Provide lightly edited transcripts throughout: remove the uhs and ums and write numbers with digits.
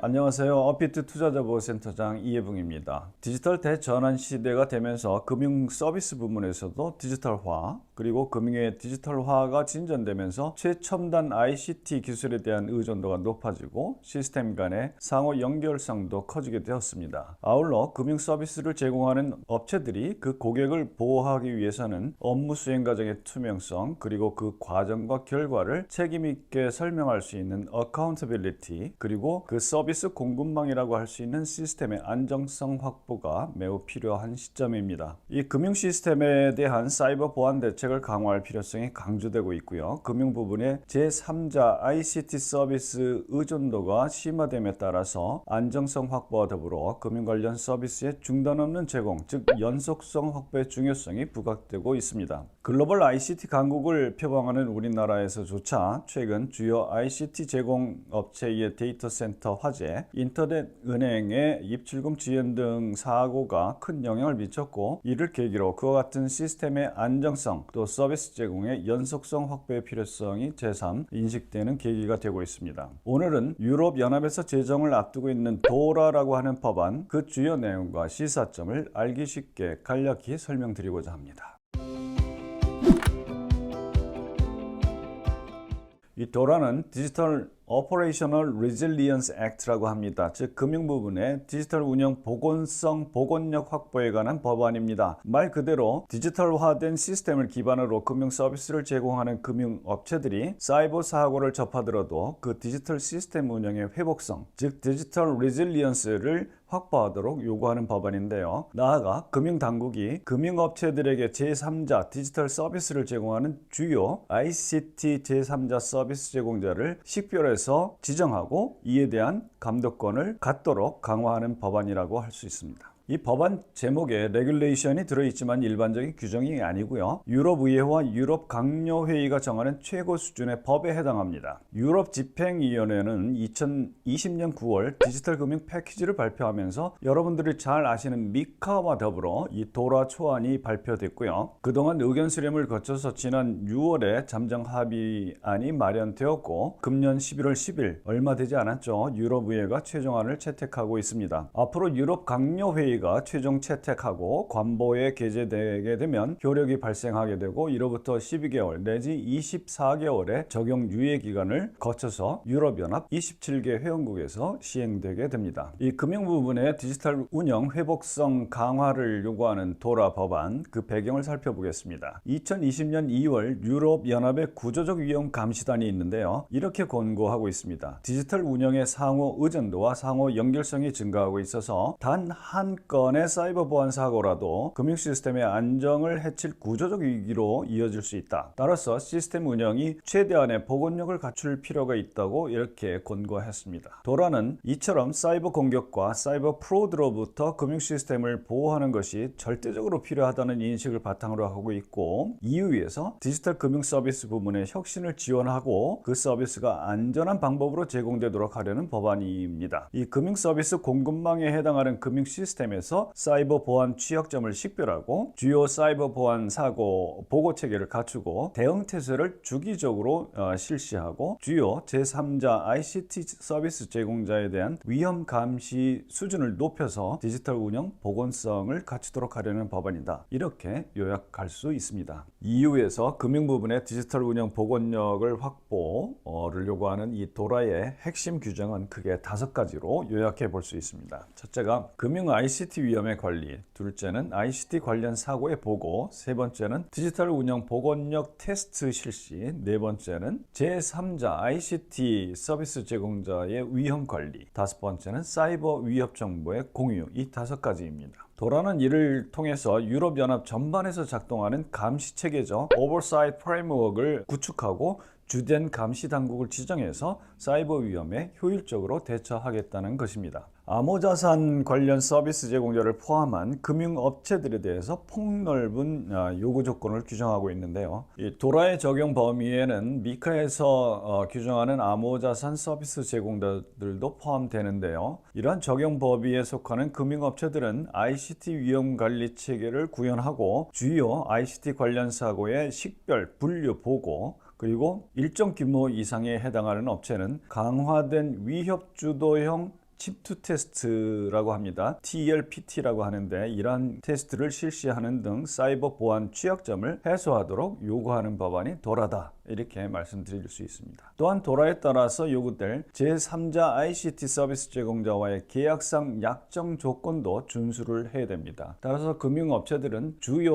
안녕하세요. 업비트 투자자보호센터장 이해붕입니다. 디지털 대전환 시대가 되면서 금융 서비스 부문에서도 디지털화, 그리고 금융의 디지털화가 진전되면서 최첨단 ICT 기술에 대한 의존도가 높아지고 시스템 간의 상호 연결성도 커지게 되었습니다. 아울러 금융 서비스를 제공하는 업체들이 그 고객을 보호하기 위해서는 업무 수행 과정의 투명성, 그리고 그 과정과 결과를 책임 있게 설명할 수 있는 accountability, 그리고 그 서비스 공급망이라고 할 수 있는 시스템의 안정성 확보가 매우 필요한 시점입니다. 이 금융 시스템에 대한 사이버 보안 대책을 강화할 필요성이 강조되고 있고요. 금융 부분의 제3자 ICT 서비스 의존도가 심화됨에 따라서 안정성 확보와 더불어 금융 관련 서비스의 중단 없는 제공, 즉 연속성 확보의 중요성이 부각되고 있습니다. 글로벌 ICT 강국을 표방하는 우리나라에서조차 최근 주요 ICT 제공 업체의 데이터 센터 화재, 인터넷 은행의 입출금 지연 등 사고가 큰 영향을 미쳤고, 이를 계기로 그와 같은 시스템의 안정성 또 서비스 제공의 연속성 확보의 필요성이 제3 인식되는 계기가 되고 있습니다. 오늘은 유럽연합에서 제정을 앞두고 있는 도라라고 하는 법안, 그 주요 내용과 시사점을 알기 쉽게 간략히 설명드리고자 합니다. 이 도라는 디지털 Operational Resilience Act라고 합니다. 즉 금융 부분의 디지털 운영 보건성 보건력 확보에 관한 법안입니다. 말 그대로 디지털화된 시스템을 기반으로 금융 서비스를 제공하는 금융업체들이 사이버 사고를 접하더라도 그 디지털 시스템 운영의 회복성, 즉 디지털 리질리언스를 확보하도록 요구하는 법안인데요. 나아가 금융당국이 금융업체들에게 제3자 디지털 서비스를 제공하는 주요 ICT 제3자 서비스 제공자를 식별해서 지정하고 이에 대한 감독권을 갖도록 강화하는 법안이라고 할 수 있습니다. 이 법안 제목에 레귤레이션이 들어있지만 일반적인 규정이 아니고요. 유럽의회와 유럽 강요회의가 정하는 최고 수준의 법에 해당합니다. 유럽 집행위원회는 2020년 9월 디지털 금융 패키지를 발표하면서 여러분들이 잘 아시는 미카와 더불어 이 도라 초안이 발표됐고요. 그동안 의견 수렴을 거쳐서 지난 6월에 잠정 합의안이 마련되었고, 금년 11월 10일 얼마 되지 않았죠. 유럽의회가 최종안을 채택하고 있습니다. 앞으로 유럽 강요회의 가 최종 채택하고 관보에 게재되게 되면 효력이 발생하게 되고, 이로부터 12개월 내지 24개월의 적용 유예 기간을 거쳐서 유럽연합 27개 회원국에서 시행되게 됩니다. 이 금융 부분의 디지털 운영 회복성 강화를 요구하는 도라 법안, 그 배경을 살펴보겠습니다. 2020년 2월 유럽연합의 구조적 위험 감시단이 있는데요. 이렇게 권고하고 있습니다. 디지털 운영의 상호 의존도와 상호 연결성이 증가하고 있어서 단 한 건의 사이버 보안 사고라도 금융 시스템의 안정을 해칠 구조적 위기로 이어질 수 있다. 따라서 시스템 운영이 최대한의 보건력을 갖출 필요가 있다고 이렇게 권고했습니다. 도라는 이처럼 사이버 공격과 사이버 프로드로부터 금융 시스템을 보호하는 것이 절대적으로 필요하다는 인식을 바탕으로 하고 있고, 이유 위해서 디지털 금융 서비스 부문의 혁신을 지원하고 그 서비스가 안전한 방법으로 제공되도록 하려는 법안입니다. 이 금융 서비스 공급망에 해당하는 금융 시스템에서 사이버 보안 취약점을 식별하고 주요 사이버 보안 사고 보고 체계를 갖추고 대응 태세를 주기적으로 실시하고 주요 제3자 ICT 서비스 제공자에 대한 위험 감시 수준을 높여서 디지털 운영 보건성을 갖추도록 하려는 법안이다. 이렇게 요약할 수 있습니다. EU에서 금융 부분의 디지털 운영 보건력을 확보를 요구하는 이 도라의 핵심 규정은 크게 5가지로 요약해 볼 수 있습니다. 첫째가 금융 ICT 위험의 관리, 둘째는 ICT 관련 사고의 보고, 세 번째는 디지털 운영 보건력 테스트 실시, 네 번째는 제3자 ICT 서비스 제공자의 위험 관리, 다섯 번째는 사이버 위협 정보의 공유, 이 5가지입니다. 도라는 이를 통해서 유럽연합 전반에서 작동하는 감시 체계죠. 오버사이트 프레임워크를 구축하고 주된 감시 당국을 지정해서 사이버 위험에 효율적으로 대처하겠다는 것입니다. 암호자산 관련 서비스 제공자를 포함한 금융업체들에 대해서 폭넓은 요구 조건을 규정하고 있는데요. 이 도라의 적용 범위에는 미카에서 규정하는 암호자산 서비스 제공자들도 포함되는데요. 이러한 적용 범위에 속하는 금융업체들은 ICT 위험 관리 체계를 구현하고 주요 ICT 관련 사고의 식별, 분류, 보고, 그리고 일정 규모 이상에 해당하는 업체는 강화된 위협 주도형 침투 테스트라고 합니다. TLPT라고 하는데 이러한 테스트를 실시하는 등 사이버 보안 취약점을 해소하도록 요구하는 법안이 도라다. 이렇게 말씀드릴 수 있습니다. 또한 도라에 따라서 요구될 제3자 ICT 서비스 제공자와의 계약상 약정 조건도 준수를 해야 됩니다. 따라서 금융업체들은 주요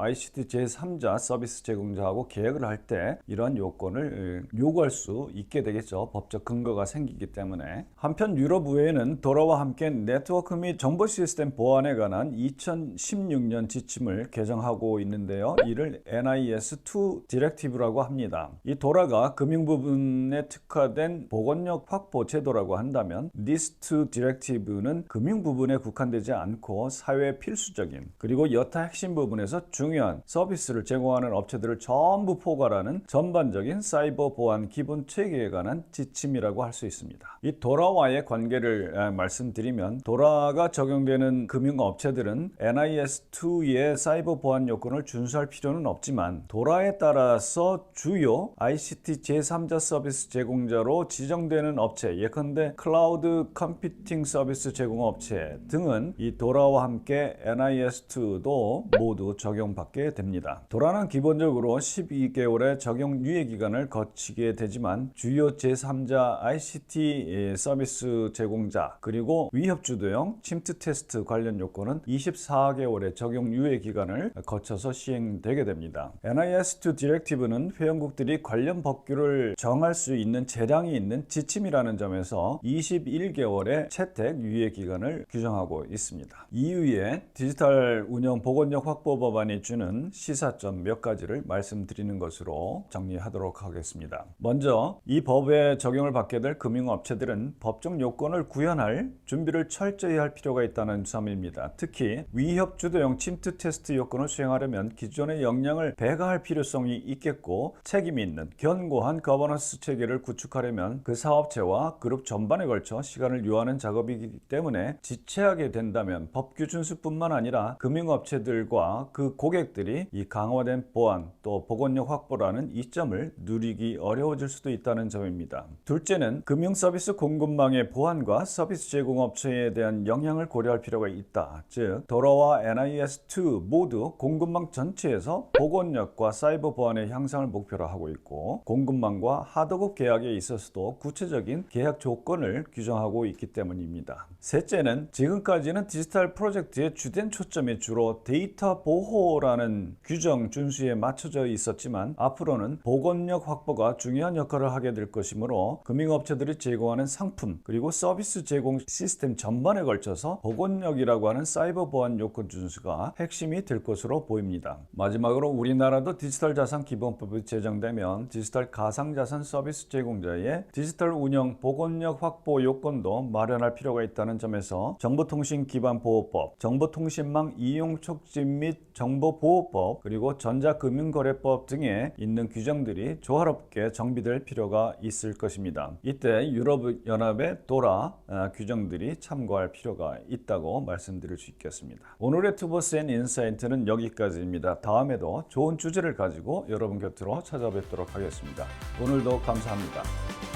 ICT 제3자 서비스 제공자하고 계약을 할 때 이러한 요건을 요구할 수 있게 되겠죠. 법적 근거가 생기기 때문에. 한편 유럽 의회는 도라와 함께 네트워크 및 정보 시스템 보안에 관한 2016년 지침을 개정하고 있는데요. 이를 NIS2 디렉티브라고 합니다. 이 도라가 금융 부분에 특화된 보건력 확보 제도라고 한다면 NIS2 디렉티브는 금융 부분에 국한되지 않고 사회 필수적인 그리고 여타 핵심 부분에서 중요한 서비스를 제공하는 업체들을 전부 포괄하는 전반적인 사이버 보안 기본 체계에 관한 지침이라고 할 수 있습니다. 이 도라와의 관계를 말씀드리면 도라가 적용되는 금융업체들은 NIS2의 사이버 보안 요건을 준수할 필요는 없지만 도라에 따라서 주요 ICT 제3자 서비스 제공자로 지정되는 업체, 예컨대 클라우드 컴퓨팅 서비스 제공업체 등은 이 도라와 함께 NIS2도 모두 적용받게 됩니다. 도라는 기본적으로 12개월의 적용 유예 기간을 거치게 되지만 주요 제3자 ICT 서비스 제공자 그리고 위협주도형 침투 테스트 관련 요건은 24개월의 적용 유예 기간을 거쳐서 시행되게 됩니다. NIS2 디렉티브는 회원국들이 관련 법규를 정할 수 있는 재량이 있는 지침이라는 점에서 21개월의 채택 유예 기간을 규정하고 있습니다. 이후에 디지털 운영 보건력 확보 법안이 주는 시사점 몇 가지를 말씀드리는 것으로 정리하도록 하겠습니다. 먼저 이 법에 적용을 받게 될 금융업체들은 법적 요건을 구현할 준비를 철저히 할 필요가 있다는 점입니다. 특히 위협 주도형 침투 테스트 요건을 수행하려면 기존의 역량을 배가할 필요성이 있겠고 책임이 있는 견고한 거버넌스 체계를 구축하려면 그 사업체와 그룹 전반에 걸쳐 시간을 요하는 작업이기 때문에 지체하게 된다면 법규 준수뿐만 아니라 금융업체들과 그 고객들이 이 강화된 보안 또 보건력 확보라는 이점을 누리기 어려워질 수도 있다는 점입니다. 둘째는 금융서비스 공급망의 보안과 서비스 제공업체에 대한 영향을 고려할 필요가 있다. 즉 도라와 NIS2 모두 공급망 전체에서 보건력과 사이버 보안의 향상을 목표로 하고 있고 공급망과 하도급 계약에 있어서도 구체적인 계약 조건을 규정하고 있기 때문입니다. 셋째는 지금까지는 디지털 프로젝트의 주된 초점이 주로 데이터 보호라는 규정 준수에 맞춰져 있었지만 앞으로는 보건력 확보가 중요한 역할을 하게 될 것이므로 금융업체들이 제공하는 상품 그리고 서비스 제공 시스템 전반에 걸쳐서 보건력이라고 하는 사이버 보안 요건 준수가 핵심이 될 것으로 보입니다. 마지막으로 우리나라도 디지털 자산 기본법이 제정되면 디지털 가상자산 서비스 제공자의 디지털 운영 보건력 확보 요건도 마련할 필요가 있다는 점에서 정보통신기반보호법, 정보통신망 이용 촉진 및 정보보호법 그리고 전자금융거래법 등에 있는 규정들이 조화롭게 정비될 필요가 있을 것입니다. 이때 유럽연합의 도라 규정들이 참고할 필요가 있다고 말씀드릴 수 있겠습니다. 오늘의 투버스 앤 인사이트는 여기까지입니다. 다음에도 좋은 주제를 가지고 여러분 곁으로 찾아뵙도록 하겠습니다. 오늘도 감사합니다.